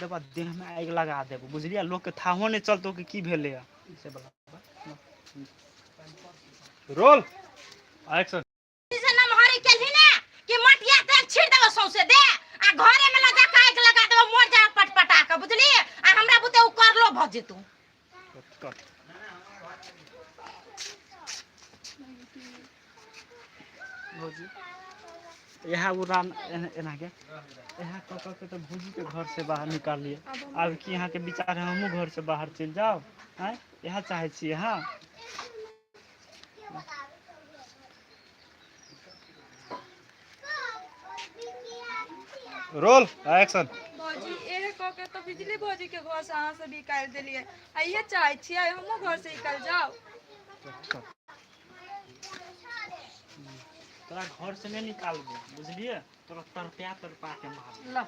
देबा देह में आग लगा देबो बुझलिया लोग के थाहो नहीं चलतो कि की भेले से बला रोल एक्शन से नमहरी केलही ना कि मटिया तेल छीड़ देबो सौसे दे आ घरे में लगा के आग लगा देबो मोर जा पटपटा के बुझली आ हमरा बुते उ करलो भ जेतू कट भौजी यहाँ वो राम एना के यहाँ कक के तो भौजी के घर से बाहर निकाल लिए अब कि यहाँ के विचार है हमहू घर से बाहर चल जाओ हैं यहाँ चाहे छी यहाँ रोल एक्शन भौजी एहे क के तो बिजली भौजी के घर से अहाँ से निकाल देलिए आ ये चाहे छियै हमहू घर से निकल जाओ तोरा घर से नहीं निकालबो बुझलिए तोरा तरपा के मार लो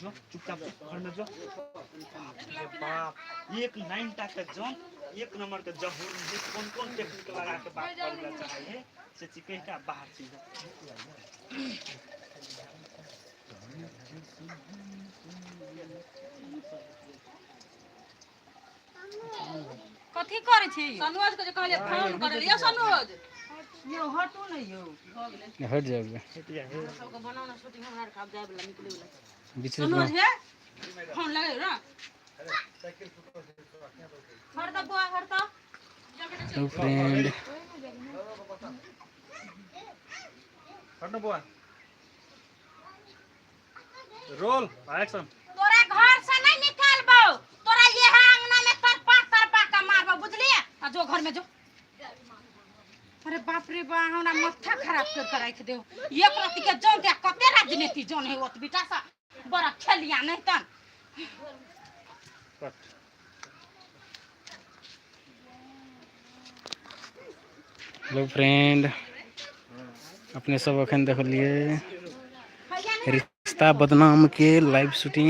जो चुपचाप घर में जो बाप एक लाइन तक जो एक नंबर के जहूर में कौन कौन टेक्निक लगा के बात करना चाहिए से चिकह का बाहर चीज कथि करे छी सनोज के जे कहले फोन करे लियो सनोज यो हटू नहीं यो हट जाओगे सबको बनाना शूटिंग हमरा का जाय वाला निकले वाला बीच सनोज है फोन लगे ना हर द बुआ हर द तो फ्रेंड हटना बुआ रोल एक्शन तोरा घर से नहीं निकालबो तोरा ये आंगना में तरपा का मारबो बुझली आ जो घर में जो अरे बाप रे बा हमरा माथा खराब कर राख देओ एक रात के जोन ते कते राजनीति जोन है ओत बेटा सा बड़ा खेलिया नहीं तन हेलो फ्रेंड अपने सब अखन देख लिए रिश्ता बदनाम के लाइव शूटिंग